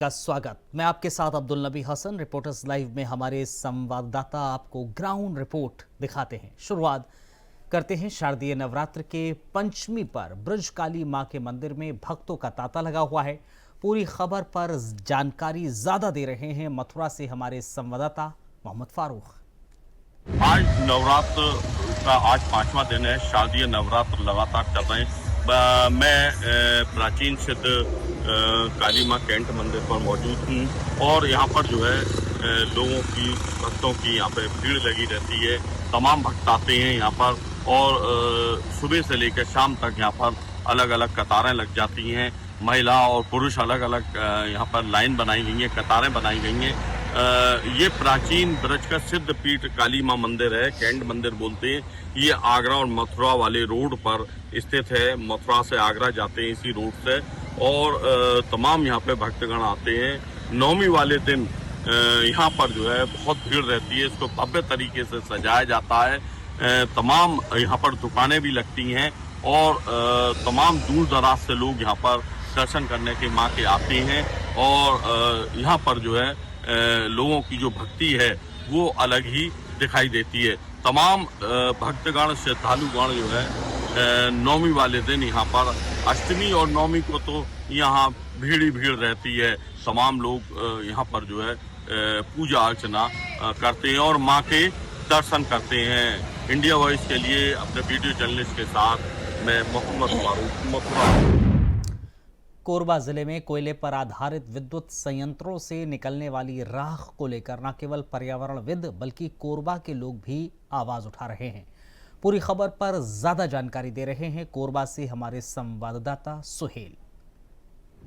का स्वागत। मैं आपके साथ अब्दुल नबी हसन। रिपोर्टर्स लाइव में हमारे संवाददाता आपको ग्राउंड रिपोर्ट दिखाते हैं। शुरुआत करते हैं शारदीय नवरात्र के पंचमी पर ब्रज काली मां के मंदिर में भक्तों का तांता लगा हुआ है। पूरी खबर पर जानकारी ज्यादा दे रहे हैं मथुरा से हमारे संवाददाता मोहम्मद फारूक। आज नवरात्र का आज 5वां दिन है। शारदीय नवरात्र लगातार चल रहे हैं। मैं प्राचीन सिद्ध काली मां कैंट मंदिर पर मौजूद हूँ और यहाँ पर जो है लोगों की भक्तों की यहाँ पे भीड़ लगी रहती है। तमाम भक्त आते हैं यहाँ पर और सुबह से लेकर शाम तक यहाँ पर अलग अलग कतारें लग जाती हैं। महिला और पुरुष अलग अलग यहाँ पर लाइन बनाई गई है, कतारें बनाई गई हैं। ये प्राचीन ब्रज का सिद्ध पीठ काली मां मंदिर है, कैंट मंदिर बोलते हैं। ये आगरा और मथुरा वाले रोड पर स्थित है। मथुरा से आगरा जाते हैं इसी रोड से और तमाम यहाँ पे भक्तगण आते हैं। नवमी वाले दिन यहाँ पर जो है बहुत भीड़ रहती है। इसको भव्य तरीके से सजाया जाता है। तमाम यहाँ पर दुकानें भी लगती हैं और तमाम दूर दराज से लोग यहाँ पर दर्शन करने के मां के आते हैं और यहाँ पर जो है लोगों की जो भक्ति है वो अलग ही दिखाई देती है। तमाम भक्तगण श्रद्धालुगण जो है नवमी वाले दिन यहाँ पर, अष्टमी और नवमी को तो यहाँ भीड़ ही भीड़ रहती है। तमाम लोग यहाँ पर जो है पूजा अर्चना करते हैं और माँ के दर्शन करते हैं। इंडिया वॉइस के लिए अपने वीडियो जर्नलिस्ट के साथ मैं मोहम्मद फारूक, मथुरा। कोरबा जिले में कोयले पर आधारित विद्युत संयंत्रों से निकलने वाली राख को लेकर न केवल पर्यावरणविद बल्कि कोरबा के लोग भी आवाज उठा रहे हैं। पूरी खबर पर ज्यादा जानकारी दे रहे हैं कोरबा से हमारे संवाददाता सुहेल।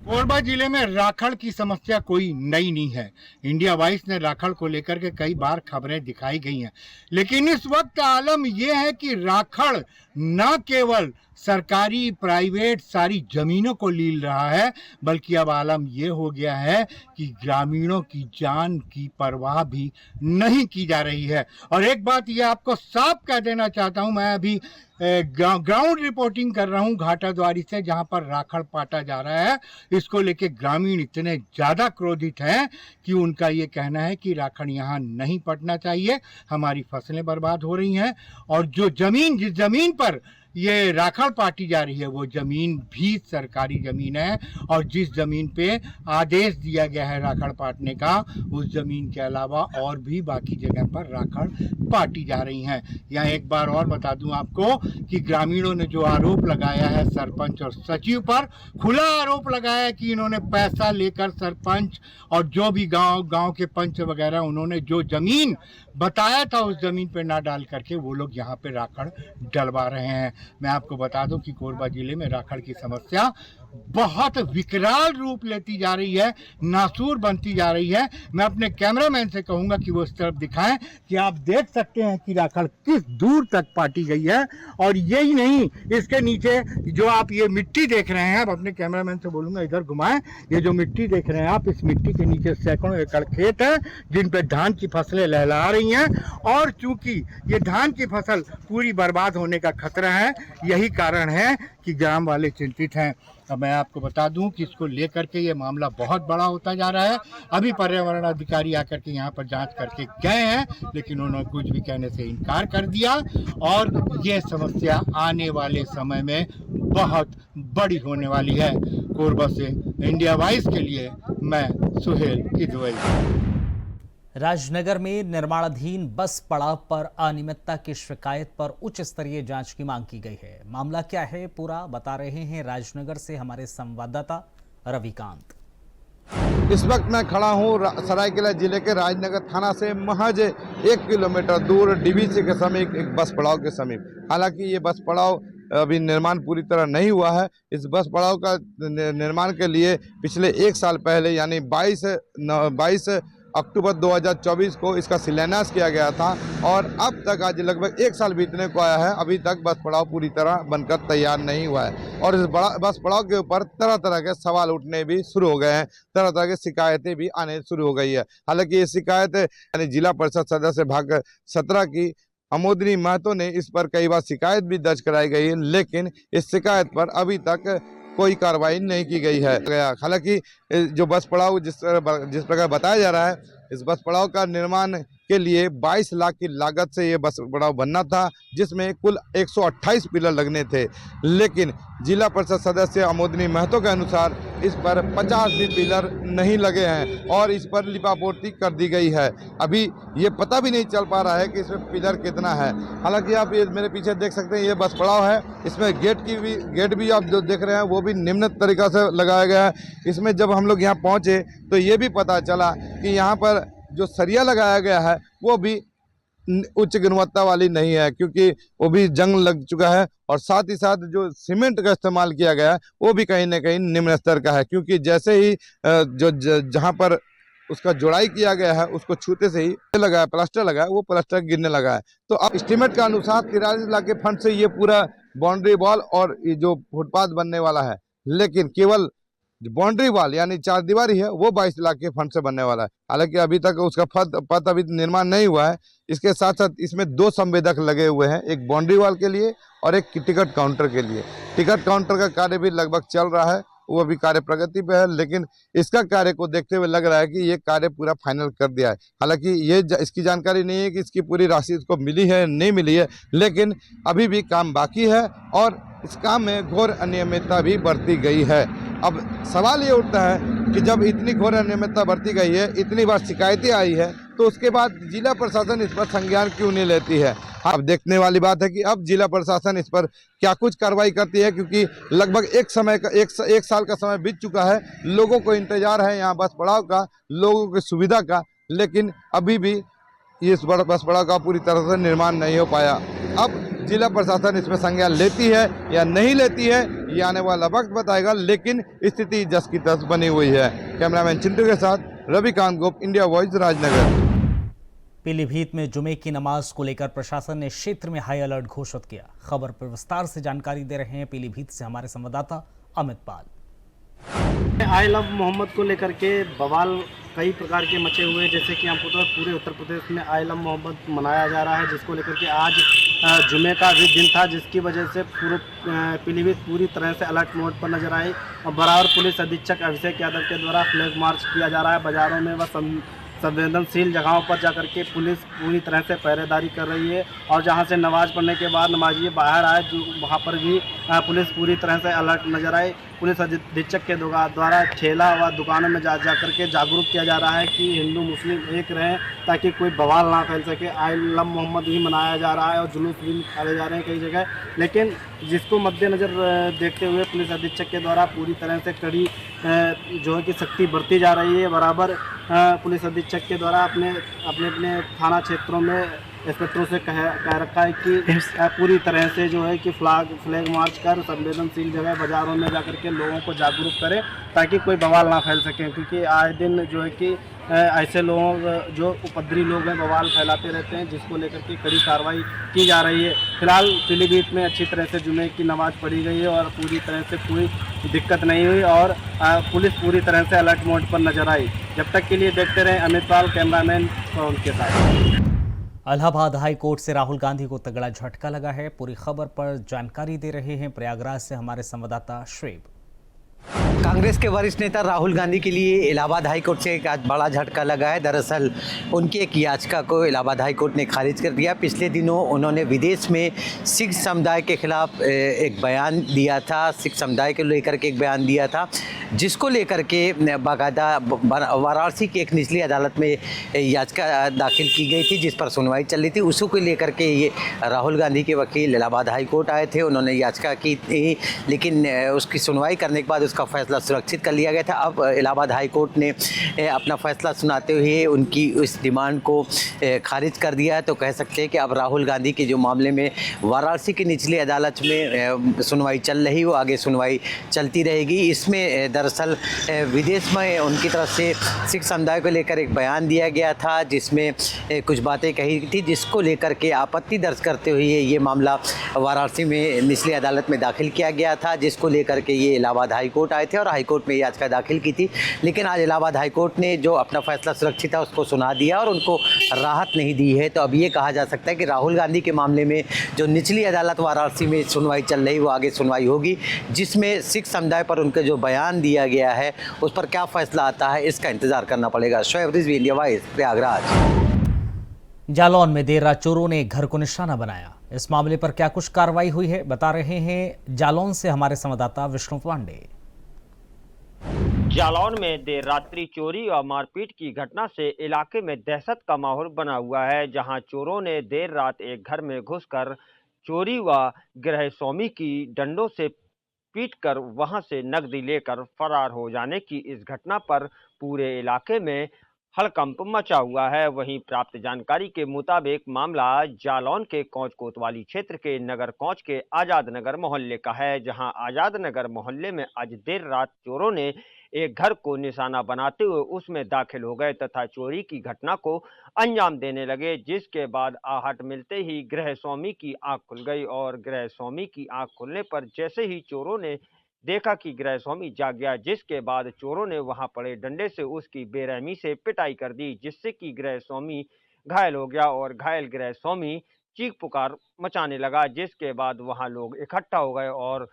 कोरबा जिले में राखड़ की समस्या कोई नई नहीं है। इंडिया वॉइस ने राखड़ को लेकर के कई बार खबरें दिखाई गई हैं, लेकिन इस वक्त आलम यह है कि राखड़ न केवल सरकारी प्राइवेट सारी जमीनों को लील रहा है, बल्कि अब आलम यह हो गया है कि ग्रामीणों की जान की परवाह भी नहीं की जा रही है। और एक बात यह आपको साफ कह देना चाहता हूं, मैं अभी ग्राउंड रिपोर्टिंग कर रहा हूं घाटाद्वारी से, जहां पर राखड़ पाटा जा रहा है। इसको लेके ग्रामीण इतने ज़्यादा क्रोधित हैं कि उनका ये कहना है कि राखड़ यहाँ नहीं पटना चाहिए, हमारी फसलें बर्बाद हो रही हैं। और जो जमीन, जिस जमीन पर ये राखड़ पाटी जा रही है वो जमीन भी सरकारी जमीन है और जिस जमीन पे आदेश दिया गया है राखड़ पाटने का, उस जमीन के अलावा और भी बाकी जगह पर राखड़ पाटी जा रही हैं। यहाँ एक बार और बता दूं आपको कि ग्रामीणों ने जो आरोप लगाया है सरपंच और सचिव पर, खुला आरोप लगाया है कि इन्होंने पैसा लेकर सरपंच और जो भी गांव के पंच वगैरह उन्होंने जो जमीन बताया था उस जमीन पे ना डाल करके वो लोग यहाँ पे राखड़ डलवा रहे हैं। मैं आपको बता दूं कि कोरबा जिले में राखड़ की समस्या बहुत विकराल रूप लेती जा रही है, नासूर बनती जा रही है। मैं अपने कैमरामैन से कहूंगा कि वो इस तरफ दिखाएं कि आप देख सकते हैं कि राखड़ किस दूर तक पाटी गई है। और यही नहीं, इसके नीचे जो आप ये मिट्टी देख रहे हैं, अब अपने कैमरामैन से बोलूंगा इधर घुमाएं, ये जो मिट्टी देख रहे हैं आप, इस मिट्टी के नीचे सैकड़ों एकड़ खेत है जिन पे धान की फसलें लहला रही हैं। और चूंकि ये धान की फसल पूरी बर्बाद होने का खतरा है, यही कारण है कि ग्राम वाले चिंतित हैं। अब मैं आपको बता दूं कि इसको लेकर के ये मामला बहुत बड़ा होता जा रहा है। अभी पर्यावरण अधिकारी आकर के यहाँ पर जांच करके गए हैं, लेकिन उन्होंने कुछ भी कहने से इनकार कर दिया और ये समस्या आने वाले समय में बहुत बड़ी होने वाली है। कोरबा से इंडिया वॉइस के लिए मैं सुहेल किदवई। राजनगर में निर्माणाधीन बस पड़ाव पर अनियमितता की शिकायत पर उच्च स्तरीय जांच की मांग की गई है। मामला क्या है पूरा बता रहे हैं राजनगर से हमारे संवाददाता रविकांत। इस वक्त मैं खड़ा हूँ सरायकेला जिले के राजनगर थाना से महज 1 किलोमीटर दूर डीवीसी के समीप एक बस पड़ाव के समीप। हालांकि ये बस पड़ाव अभी निर्माण पूरी तरह नहीं हुआ है। इस बस पड़ाव का निर्माण के लिए पिछले 1 साल पहले यानी 22 अक्टूबर 2024 को इसका शिलान्यास किया गया था और अब तक आज लगभग 1 साल बीतने को आया है, अभी तक बस पड़ाव पूरी तरह बनकर तैयार नहीं हुआ है। और इस बस पड़ाव के ऊपर तरह तरह के सवाल उठने भी शुरू हो गए हैं, तरह तरह की शिकायतें भी आने शुरू हो गई है। हालांकि ये शिकायत यानी जिला परिषद सदस्य भाग 17 की अमोदनी महतो ने इस पर कई बार शिकायत भी दर्ज कराई गई है, लेकिन इस शिकायत पर अभी तक कोई कार्रवाई नहीं की गई है। हालांकि जो बस पड़ाव जिस प्रकार बताया जा रहा है, इस बस पड़ाव का निर्माण के लिए 22 लाख की लागत से ये बस पड़ाव बनना था, जिसमें कुल 128 पिलर लगने थे। लेकिन जिला परिषद सदस्य आमोदनी महतो के अनुसार इस पर 50 भी पिलर नहीं लगे हैं और इस पर लिपापोती कर दी गई है। अभी ये पता भी नहीं चल पा रहा है कि इसमें पिलर कितना है। हालांकि आप ये मेरे पीछे देख सकते हैं, ये बस पड़ाव है, इसमें गेट भी आप जो देख रहे हैं वो भी निम्न तरीका से लगाया गया है। इसमें जब हम लोग यहाँ पहुँचे तो ये भी पता चला कि यहाँ पर जो सरिया लगाया गया है वो भी उच्च गुणवत्ता वाली नहीं है, क्योंकि वो भी जंग लग चुका है और साथ ही साथ जो सीमेंट का इस्तेमाल किया गया है वो भी कहीं ना कहीं निम्न स्तर का है, क्योंकि जैसे ही जहां पर उसका जोड़ाई किया गया है उसको छूते से ही लगा है, प्लास्टर लगा है, वो प्लास्टर गिरने लगा है। तो अब एस्टीमेट के अनुसार 43 लाख के फंड से ये पूरा बाउंड्री वॉल और ये जो फुटपाथ बनने वाला है, लेकिन केवल बाउंड्री वॉल यानी 4 दीवारी है वो 22 लाख के फंड से बनने वाला है। हालांकि अभी तक उसका पथ अभी निर्माण नहीं हुआ है। इसके साथ साथ इसमें 2 संवेदक लगे हुए हैं, एक बाउंड्री वॉल के लिए और एक टिकट काउंटर के लिए। टिकट काउंटर का कार्य भी लगभग चल रहा है, वो अभी कार्य प्रगति पे है, लेकिन इसका कार्य को देखते हुए लग रहा है कि ये कार्य पूरा फाइनल कर दिया है। हालांकि इसकी जानकारी नहीं है कि इसकी पूरी राशि इसको मिली है नहीं मिली है, लेकिन अभी भी काम बाकी है और इस काम में घोर अनियमितता भी बरती गई है। अब सवाल ये उठता है कि जब इतनी घोर अनियमितता बरती गई है, इतनी बार शिकायतें आई है, तो उसके बाद जिला प्रशासन इस पर संज्ञान क्यों नहीं लेती है। अब देखने वाली बात है कि अब जिला प्रशासन इस पर क्या कुछ कार्रवाई करती है, क्योंकि लगभग एक साल का समय बीत चुका है। लोगों को इंतजार है यहाँ बस पड़ाव का, लोगों की सुविधा का, लेकिन अभी भी इस बस पड़ाव का पूरी तरह से निर्माण नहीं हो पाया। अब जिला प्रशासन इसमें संज्ञान लेती है या नहीं लेती है ये आने वाला वक्त बताएगा, लेकिन स्थिति जस की तस बनी हुई है। कैमरामैन चिंटू के साथ रविकांत गोप, इंडिया वॉइस, राजनगर। पीलीभीत में जुमे की नमाज को लेकर प्रशासन ने क्षेत्र में हाई अलर्ट घोषित किया। खबर पर विस्तार से जानकारी दे रहे हैं पीलीभीत से हमारे संवाददाता अमित पाल। आई लव मोहम्मद को लेकर के बवाल कई प्रकार के मचे हुए हैं, जैसे कि आपको तो पूरे उत्तर प्रदेश में आई लव मोहम्मद मनाया जा रहा है, जिसको लेकर के आज जुमे का भी दिन था, जिसकी वजह से पूरे पीलीभीत पूरी तरह से अलर्ट मोड पर नजर आई और बराबर पुलिस अधीक्षक अभिषेक यादव के द्वारा फ्लैग मार्च किया जा रहा है। बाजारों में व संवेदनशील जगहों पर जाकर के पुलिस पूरी तरह से पहरेदारी कर रही है और जहां से नमाज पढ़ने के बाद नमाजी बाहर आए, जो वहां पर भी पुलिस पूरी तरह से अलर्ट नजर आई। पुलिस अधीक्षक के द्वारा ठेला व दुकानों में जा करके जागरूक किया जा रहा है कि हिंदू मुस्लिम एक रहें, ताकि कोई बवाल ना फैल सके। आई लव मोहम्मद भी मनाया जा रहा है और जुलूस भी निकाले जा रहे हैं कई जगह, लेकिन जिसको मद्देनज़र देखते हुए पुलिस अधीक्षक के द्वारा पूरी तरह से कड़ी जो है कि सख्ती बरती जा रही है। बराबर पुलिस अधीक्षक के द्वारा अपने थाना क्षेत्रों में इंस्पेक्टरों से कह रखा है कि पूरी तरह से जो है कि फ्लैग मार्च कर संवेदनशील जगह बाज़ारों में जाकर के लोगों को जागरूक करें, ताकि कोई बवाल ना फैल सके, क्योंकि आए दिन जो है कि ऐसे लोग जो उपद्रवी लोग हैं बवाल फैलाते रहते हैं, जिसको लेकर के कड़ी कार्रवाई की जा रही है। फिलहाल पीलीभीत में अच्छी तरह से जुमे की नमाज पढ़ी गई है और पूरी तरह से कोई दिक्कत नहीं हुई और पुलिस पूरी तरह से अलर्ट मोड पर नजर आई। जब तक के लिए देखते रहें अमित पाल, कैमरामैन उनके साथ। इलाहाबाद हाई कोर्ट से राहुल गांधी को तगड़ा झटका लगा है। पूरी खबर पर जानकारी दे रहे हैं प्रयागराज से हमारे संवाददाता श्रेब। कांग्रेस के वरिष्ठ नेता राहुल गांधी के लिए इलाहाबाद हाई कोर्ट से एक आज बड़ा झटका लगा है। दरअसल उनकी एक याचिका को इलाहाबाद हाई कोर्ट ने खारिज कर दिया। पिछले दिनों उन्होंने विदेश में सिख समुदाय के खिलाफ एक बयान दिया था, सिख समुदाय को लेकर के एक बयान दिया था, जिसको लेकर के बाकायदा वाराणसी की एक निचली अदालत में याचिका दाखिल की गई थी, जिस पर सुनवाई चल रही थी। उसी को लेकर के ये राहुल गांधी के वकील इलाहाबाद हाई कोर्ट आए थे, उन्होंने याचिका की थी, लेकिन उसकी सुनवाई करने के बाद उसका फैसला सुरक्षित कर लिया गया था। अब इलाहाबाद हाई कोर्ट ने अपना फैसला सुनाते हुए उनकी इस डिमांड को खारिज कर दिया है। तो कह सकते हैं कि अब राहुल गांधी के जो मामले में वाराणसी की निचली अदालत में सुनवाई चल रही, वो आगे सुनवाई चलती रहेगी। इसमें दरअसल विदेश में उनकी तरफ से सिख समुदाय को लेकर एक बयान दिया गया था, जिसमें कुछ बातें कही थी, जिसको लेकर के आपत्ति दर्ज करते हुए ये मामला वाराणसी में निचली अदालत में दाखिल किया गया था, जिसको लेकर के ये इलाहाबाद हाई कोर्ट आए थे और हाई कोर्ट में याचिका दाखिल की थी। लेकिन आज इलाहाबाद हाई कोर्ट ने जो अपना फैसला सुरक्षित है उसको सुना दिया और उनको राहत नहीं दी है। तो अब ये कहा जा सकता है कि राहुल गांधी के मामले में जो निचली अदालत वाराणसी में सुनवाई चल रही वो आगे सुनवाई होगी, जिसमें सिख समुदाय पर उनका जो बयान दिया गया है उस पर क्या फैसला आता है इसका इंतजार करना पड़ेगा। Shoaib Rizvi, India voice, Prayagraj. जालौन में देर रात चोरों ने एक घर को निशाना बनाया। इस मामले पर क्या कुछ कार्रवाई हुई है, बता रहे हैं जालौन से हमारे संवाददाता विष्णु पांडे। जालौन में देर रात्रि चोरी और मारपीट की घटना से इलाके में दहशत का माहौल बना हुआ है, जहां चोरों ने देर रात एक घर में घुसकर चोरी व गृहस्वामी की डंडों से पीटकर वहां से नकदी लेकर फरार हो जाने की इस घटना पर पूरे इलाके में हड़कंप मचा हुआ है। वहीं प्राप्त जानकारी के मुताबिक मामला जालौन के कौच कोतवाली क्षेत्र के नगर कौच के आजाद नगर मोहल्ले का है, जहां आजाद नगर मोहल्ले में आज देर रात चोरों ने एक घर को निशाना बनाते हुए उसमें दाखिल हो गए तथा चोरी की घटना को अंजाम देने लगे, जिसके बाद आहट मिलते ही गृहस्वामी की आंख खुल गई और गृहस्वामी की आंख खुलने पर जैसे ही चोरों ने देखा कि गृहस्वामी जाग गया, जिसके बाद चोरों ने वहां पड़े डंडे से उसकी बेरहमी से पिटाई कर दी, जिससे कि गृहस्वामी घायल हो गया और घायल गृहस्वामी चीख पुकार मचाने लगा, जिसके बाद वहां लोग इकट्ठा हो गए और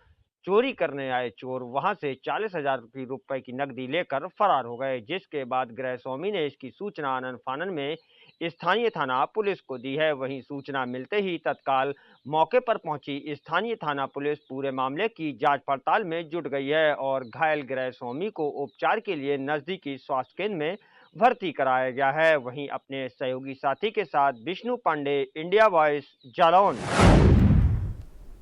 चोरी करने आए चोर वहां से 40,000 रुपए की नकदी लेकर फरार हो गए, जिसके बाद गृहस्वामी ने इसकी सूचना आनन फानन में स्थानीय थाना पुलिस को दी है। वहीं सूचना मिलते ही तत्काल मौके पर पहुंची स्थानीय थाना पुलिस पूरे मामले की जांच पड़ताल में जुट गई है और घायल गृहस्वामी को उपचार के लिए नजदीकी स्वास्थ्य केंद्र में भर्ती कराया गया है। वहीं अपने सहयोगी साथी के साथ विष्णु पांडे, इंडिया वॉइस, जालौन।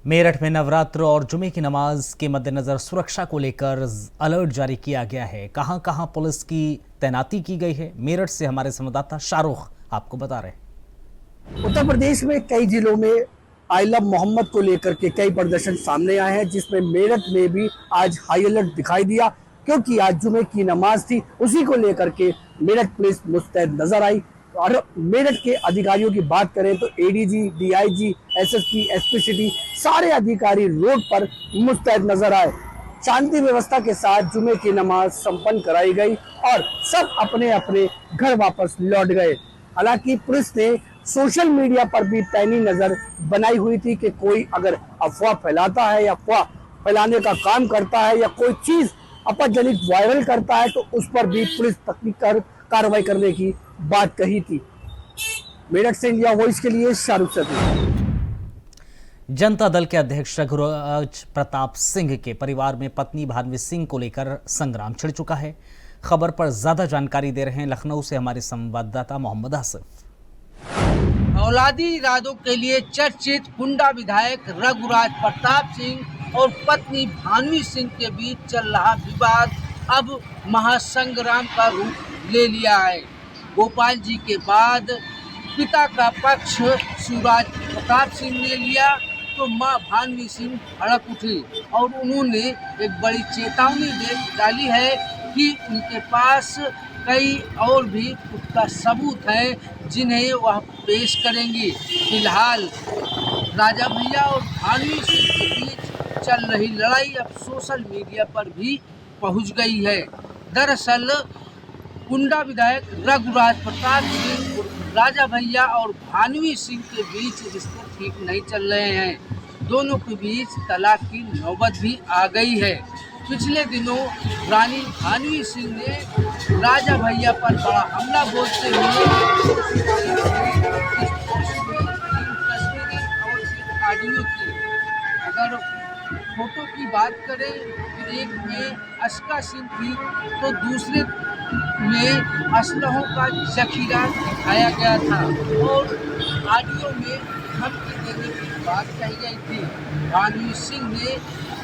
मेरठ में नवरात्र और जुमे की नमाज के मद्देनजर सुरक्षा को लेकर अलर्ट जारी किया गया है। कहां-कहां पुलिस की तैनाती की गई है, मेरठ से हमारे संवाददाता शाहरुख आपको बता रहे हैं। उत्तर प्रदेश में कई जिलों में आई लव मोहम्मद को लेकर के कई प्रदर्शन सामने आए हैं, जिसमें मेरठ में भी आज हाई अलर्ट दिखाई दिया, क्योंकि आज जुमे की नमाज थी। उसी को लेकर के मेरठ पुलिस मुस्तैद नजर आई। और मेरठ के अधिकारियों की बात करें तो ADG, DIG, SSP, SP city सारे अधिकारी रोड पर मुस्तैद नजर आए। शांति व्यवस्था के साथ जुमे की नमाज संपन्न कराई गई और सब अपने अपने घर वापस लौट गए। हालांकि पुलिस ने सोशल मीडिया पर भी पैनी नजर बनाई हुई थी कि कोई अगर अफवाह फैलाता है या अफवाह फैलाने का काम करता है या कोई चीज आपत्तिजनक वायरल करता है तो उस पर भी पुलिस तकनीकी कार्रवाई करने की बात कही थी। मेरठ से इंडिया वॉइस के लिए शाहरुख सती। जनता दल के अध्यक्ष रघुराज प्रताप सिंह के परिवार में पत्नी भानवी सिंह को लेकर संग्राम छिड़ चुका है। खबर पर ज्यादा जानकारी दे रहे हैं लखनऊ से हमारे संवाददाता मोहम्मद आसिफ। औलादी इरादों के लिए चर्चित कुंडा विधायक रघुराज प्रताप सिंह और पत्नी भानवी सिंह के बीच चल रहा विवाद अब महासंग्राम का रूप ले लिया है। गोपाल जी के बाद पिता का पक्ष शिवराज प्रताप सिंह ने लिया तो मां भानवी सिंह भड़क उठी और उन्होंने एक बड़ी चेतावनी दे डाली है कि उनके पास कई और भी पुख्ता सबूत हैं जिन्हें वह पेश करेंगी। फिलहाल राजा भैया और भानवी सिंह के बीच चल रही लड़ाई अब सोशल मीडिया पर भी पहुंच गई है। दरअसल कुंडा विधायक रघुराज प्रताप सिंह, राजा भैया और भानवी सिंह के बीच रिश्ते ठीक नहीं चल रहे हैं। दोनों के बीच तलाक की नौबत भी आ गई है। पिछले दिनों रानी भानवी सिंह ने राजा भैया पर बड़ा हमला बोलते हुए ऑडियो की। अगर फोटो की बात करें तो एक में अशका सिंह थी तो दूसरे में असलहों का जखीरा दिखाया गया था और ऑडियो में धमकी देने की बात कही गई थी। भानवी सिंह ने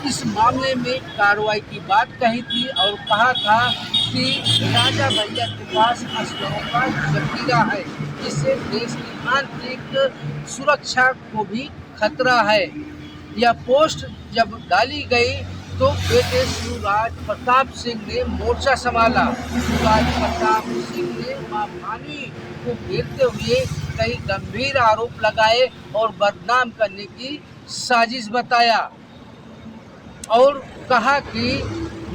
इस मामले में कार्रवाई की बात कही थी और कहा था कि राजा भैया के पास असलहों का जखीरा है, जिससे देश की आंतरिक सुरक्षा को भी खतरा है। यह पोस्ट जब डाली गई तो बेटे शिवराज प्रताप सिंह ने मोर्चा संभाला। शिवराज प्रताप सिंह ने मां भानवी को घेरते हुए कई गंभीर आरोप लगाए और बदनाम करने की साजिश बताया और कहा कि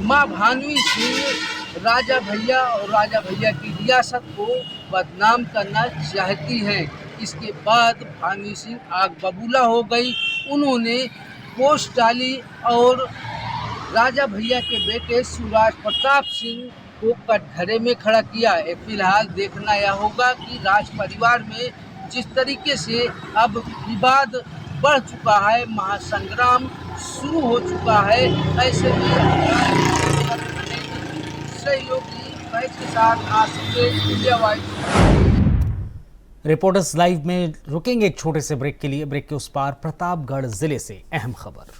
मां भानवी सिंह राजा भैया और राजा भैया की रियासत को बदनाम करना चाहती हैं। इसके बाद भानी सिंह आग बबूला हो गई। उन्होंने पोस्ट डाली और राजा भैया के बेटे शिवराज प्रताप सिंह को कटघरे में खड़ा किया। फिलहाल देखना यह होगा कि राज परिवार में जिस तरीके से अब विवाद बढ़ चुका है, महासंग्राम शुरू हो चुका है, ऐसे में सहयोगी मैच के साथ Asif India wise. Reporters live में रुकेंगे एक छोटे से ब्रेक के लिए। ब्रेक के उस पार प्रतापगढ़ जिले से अहम खबर।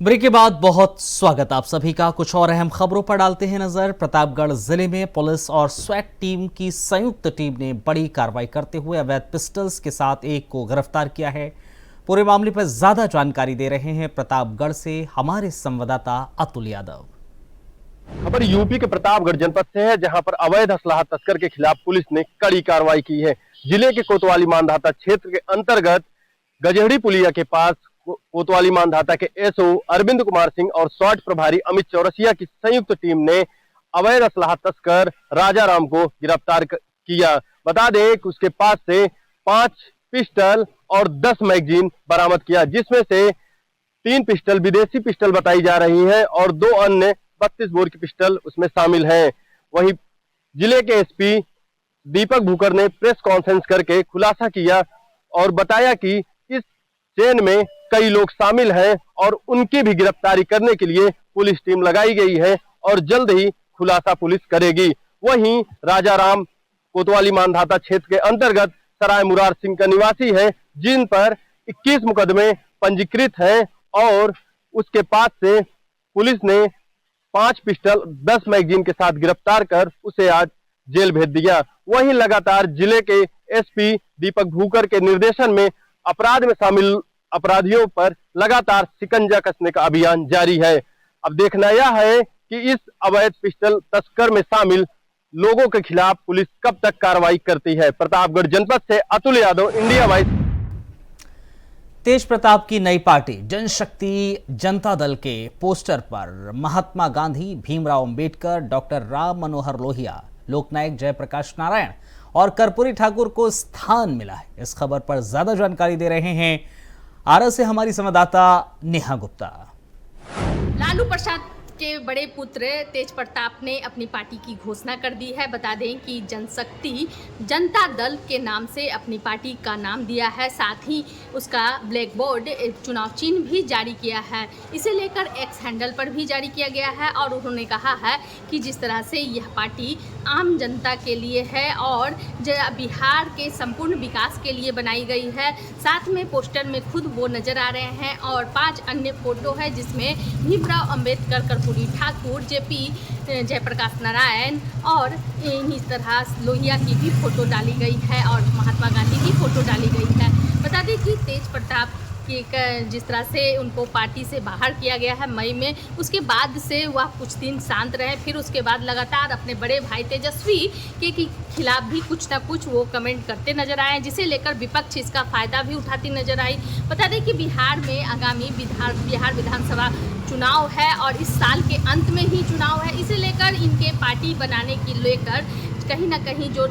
ब्रेक के बाद बहुत स्वागत आप सभी का। कुछ और अहम खबरों पर डालते हैं नजर। प्रतापगढ़ जिले में पुलिस और स्वैट टीम की संयुक्त टीम ने बड़ी कार्रवाई करते हुए अवैध पिस्टल्स के साथ एक को गिरफ्तार किया है। पूरे मामले पर ज्यादा जानकारी दे रहे हैं प्रतापगढ़ से हमारे संवाददाता अतुल यादव। खबर यूपी के प्रतापगढ़ जनपद से है, जहां पर अवैध असलाह तस्कर के खिलाफ पुलिस ने कड़ी कार्रवाई की है। जिले के कोतवाली मानधाता क्षेत्र के अंतर्गत गजहड़ी पुलिया के पास कोतवाली मानधाता के एसओ अरविंद कुमार सिंह और स्वाट प्रभारी अमित चौरसिया की संयुक्त टीम ने अवैध असलाह तस्कर राजा राम को गिरफ्तार किया। बता दें कि उसके पास से 5 पिस्टल और 10 मैगजीन बरामद किया, जिसमें से 3 पिस्टल विदेशी पिस्टल बताई जा रही है और 2 अन्य 32 बोर की पिस्टल उसमें शामिल हैं। वहीं जिले के एसपी दीपक भूकर ने प्रेस कॉन्फ्रेंस करके खुलासा किया और बताया कि इस चेन में कई लोग शामिल हैं और उनकी भी गिरफ्तारी करने के लिए पुलिस टीम लगाई गई है और जल्द ही खुलासा पुलिस करेगी। वहीं राजा राम कोतवाली मानधाता क्षेत्र के अंतर्गत सराय मुरार सिंह का निवासी है, जिन पर 21 मुकदमे पंजीकृत हैं और उसके पास से पुलिस ने 5 पिस्टल 10 मैगजीन के साथ गिरफ्तार कर उसे आज जेल भेज दिया। वहीं लगातार जिले के एसपी दीपक भूकर के निर्देशन में अपराध में शामिल अपराधियों पर लगातार शिकंजा कसने का अभियान जारी है। अब देखना यह है कि इस अवैध पिस्टल तस्कर में शामिल लोगों के खिलाफ पुलिस कब तक कार्रवाई करती है। प्रतापगढ़ जनपद से अतुल यादव, इंडिया वाइज। तेज प्रताप की नई पार्टी जनशक्ति जनता दल के पोस्टर पर महात्मा गांधी, भीमराव अंबेडकर, डॉक्टर राम मनोहर लोहिया, लोकनायक जयप्रकाश नारायण और कर्पूरी ठाकुर को स्थान मिला है। इस खबर पर ज्यादा जानकारी दे रहे हैं आरा से हमारी संवाददाता नेहा गुप्ता। लालू प्रसाद के बड़े पुत्र तेज प्रताप ने अपनी पार्टी की घोषणा कर दी है। बता दें कि जनशक्ति जनता दल के नाम से अपनी पार्टी का नाम दिया है, साथ ही उसका ब्लैक बोर्ड चुनाव चिन्ह भी जारी किया है। इसे लेकर एक्स हैंडल पर भी जारी किया गया है और उन्होंने कहा है कि जिस तरह से यह पार्टी आम जनता के लिए है और बिहार के संपूर्ण विकास के लिए बनाई गई है। साथ में पोस्टर में खुद वो नजर आ रहे हैं और 5 अन्य फोटो है, जिसमें भीमराव अंबेडकर, कर्पूरी ठाकुर, जेपी जयप्रकाश नारायण और इन्हीं तरह लोहिया की भी फोटो डाली गई है और महात्मा गांधी की फोटो डाली गई है। बता दें कि तेज प्रताप जिस तरह से उनको पार्टी से बाहर किया गया है मई में, उसके बाद से वह कुछ दिन शांत रहे, फिर उसके बाद लगातार अपने बड़े भाई तेजस्वी के खिलाफ भी कुछ ना कुछ वो कमेंट करते नजर आए, जिसे लेकर विपक्ष इसका फायदा भी उठाती नजर आई। बता दें कि बिहार में आगामी बिहार विधानसभा चुनाव है और इस साल के अंत में ही चुनाव है। इसे लेकर इनके पार्टी बनाने की लेकर कहीं ना कहीं जो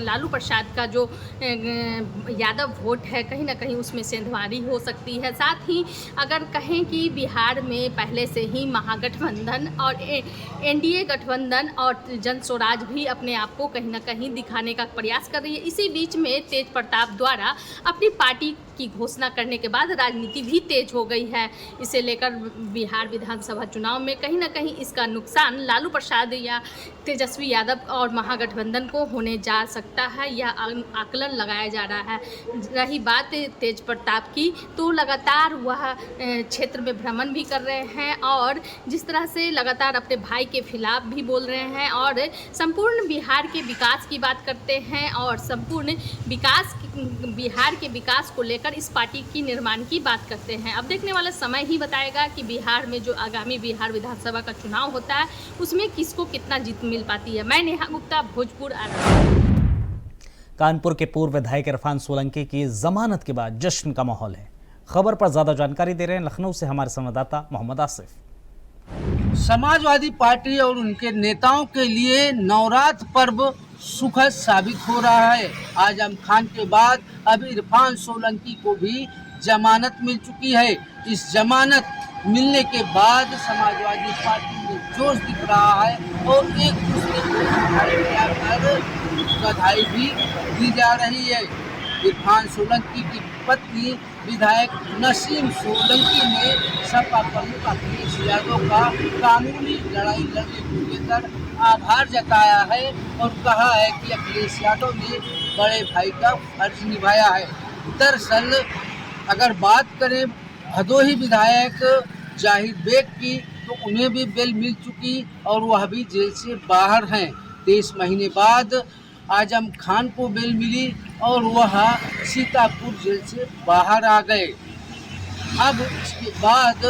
लालू प्रसाद का जो यादव वोट है, कहीं ना कहीं उसमें सेंधमारी हो सकती है। साथ ही अगर कहें कि बिहार में पहले से ही महागठबंधन और एनडीए गठबंधन और जन स्वराज भी अपने आप को कहीं ना कहीं दिखाने का प्रयास कर रही है। इसी बीच में तेज प्रताप द्वारा अपनी पार्टी की घोषणा करने के बाद राजनीति भी तेज हो गई है। इसे लेकर बिहार विधानसभा चुनाव में कहीं ना कहीं इसका नुकसान लालू प्रसाद या तेजस्वी यादव और महागठबंधन को होने जा सकता है, यह आकलन लगाया जा रहा है। रही बात तेज प्रताप की, तो लगातार वह क्षेत्र में भ्रमण भी कर रहे हैं और जिस तरह से लगातार अपने भाई के खिलाफ भी बोल रहे हैं और संपूर्ण बिहार के विकास की बात करते हैं और संपूर्ण बिहार के विकास को लेकर इस पार्टी की निर्माण की बात करते हैं। अब देखने वाला समय ही बताएगा कि बिहार में जो आगामी बिहार विधानसभा का चुनाव होता है उसमें किसको कितना जीत मिल पाती है। मैं नेहा गुप्ता, भोजपुर। कानपुर के पूर्व विधायक इरफान सोलंकी की जमानत के बाद जश्न का माहौल है। खबर पर ज्यादा जानकारी दे रहे हैं लखनऊ से हमारे संवाददाता मोहम्मद आसिफ। समाजवादी पार्टी और उनके नेताओं के लिए नवरात्र पर्व सुखद साबित हो रहा है। आजम खान के बाद अब इरफान सोलंकी को भी जमानत मिल चुकी है। इस जमानत मिलने के बाद समाजवादी पार्टी में जोश दिख रहा है और एक दूसरे को बधाई भी दी जा रही है। इरफान सोलंकी की पत्नी विधायक नसीम सोलंकी ने सपा प्रमुख अखिलेश यादव का कानूनी लड़ाई लड़ने को लेकर आभार जताया है और कहा है कि अखिलेश यादव ने बड़े भाई का फर्ज निभाया है। दरअसल अगर बात करें भदोही विधायक जाहिद बेग की तो उन्हें भी बेल मिल चुकी और वह भी जेल से बाहर हैं। 23 महीने बाद आजम खान को बेल मिली और वह सीतापुर जेल से बाहर आ गए। अब इसके बाद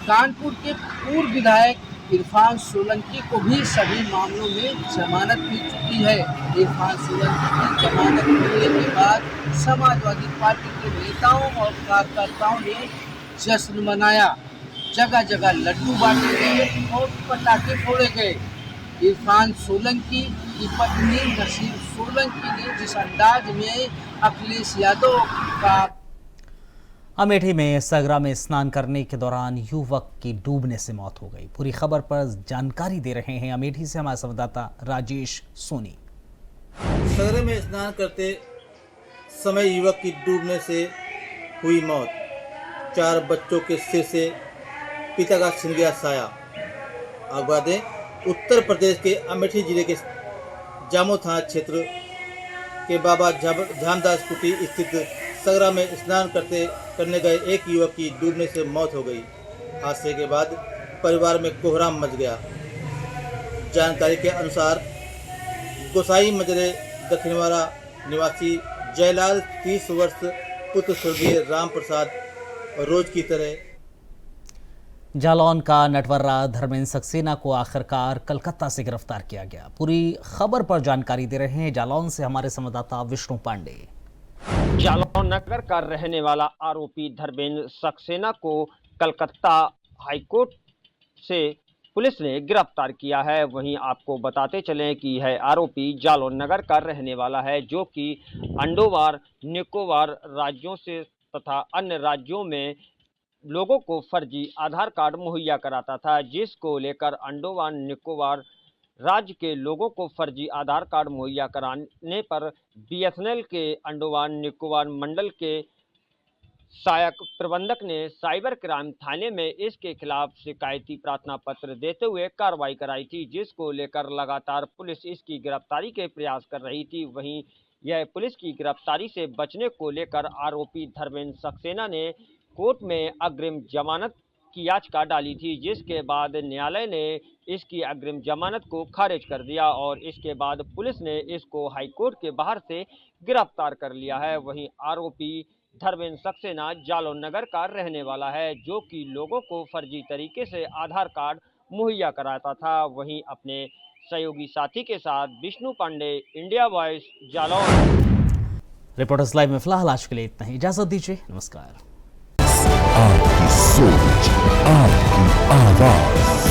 कानपुर के पूर्व विधायक इरफान सोलंकी को भी सभी मामलों में जमानत मिल चुकी है। इरफान सोलंकी की जमानत मिलने के बाद समाजवादी पार्टी के नेताओं और कार्यकर्ताओं ने जश्न मनाया। जगह जगह लड्डू बांटे गए और पटाखे फोड़े गए। इरफान सोलंकी की पत्नी नसीम सोलंकी ने जिस अंदाज में अखिलेश यादव का अमेठी में सगरा में स्नान करने के दौरान युवक की डूबने से मौत हो गई। पूरी खबर पर जानकारी दे रहे हैं अमेठी से हमारे संवाददाता राजेश सोनी। सगरे में स्नान करते समय युवक की डूबने से हुई मौत। 4 बच्चों के सिर से पिता का छिन गया साया। आगवा दें, उत्तर प्रदेश के अमेठी जिले के जामो थाना क्षेत्र के बाबा झामदास कुटी स्थित सगरा में स्नान करने गए एक युवक की डूबने से मौत हो गई। हादसे के बाद परिवार में कोहराम मच गया। जानकारी के अनुसार गोसाई मजरे दक्षिणवाड़ा निवासी जयलाल 30 वर्ष पुत्र स्वर्गीय राम प्रसाद रोज की तरह जालौन का नटवर्रा धर्मेंद्र सक्सेना को आखिरकार कलकत्ता से गिरफ्तार किया गया। पूरी खबर पर जानकारी दे रहे हैं जालौन से हमारे संवाददाता विष्णु पांडे। जालौन नगर का रहने वाला आरोपी धर्मेंद्र सक्सेना को कलकत्ता हाईकोर्ट से पुलिस ने गिरफ्तार किया है। वहीं आपको बताते चलें कि यह आरोपी जालौन नगर का रहने वाला है, जो कि अंडोवार निकोबार राज्यों से तथा अन्य राज्यों में लोगों को फर्जी आधार कार्ड मुहैया कराता था, जिसको लेकर अंडोवार निकोबार राज्य के लोगों को फर्जी आधार कार्ड मुहैया कराने पर बीएसएनएल के अंडोवार निकोबार मंडल के सहायक प्रबंधक ने साइबर क्राइम थाने में इसके खिलाफ शिकायती प्रार्थना पत्र देते हुए कार्रवाई कराई थी, जिसको लेकर लगातार पुलिस इसकी गिरफ्तारी के प्रयास कर रही थी। वहीं यह पुलिस की गिरफ्तारी से बचने को लेकर आरोपी धर्मेंद्र सक्सेना ने कोर्ट में अग्रिम जमानत की याचिका डाली थी, जिसके बाद न्यायालय ने इसकी अग्रिम जमानत को खारिज कर दिया और इसके बाद पुलिस ने इसको हाईकोर्ट के बाहर से गिरफ्तार कर लिया है। वहीं आरोपी धर्मेंद्र सक्सेना जालौन नगर का रहने वाला है, जो कि लोगों को फर्जी तरीके से आधार कार्ड मुहैया कराता था। वहीं अपने सहयोगी साथी के साथ Vishnu Pande, India voice, Jalaun. Reporters live में फिलहाल आज के लिए इतना ही। इजाजत दीजिए, नमस्कार। आपकी सोच, आपकी आवाज।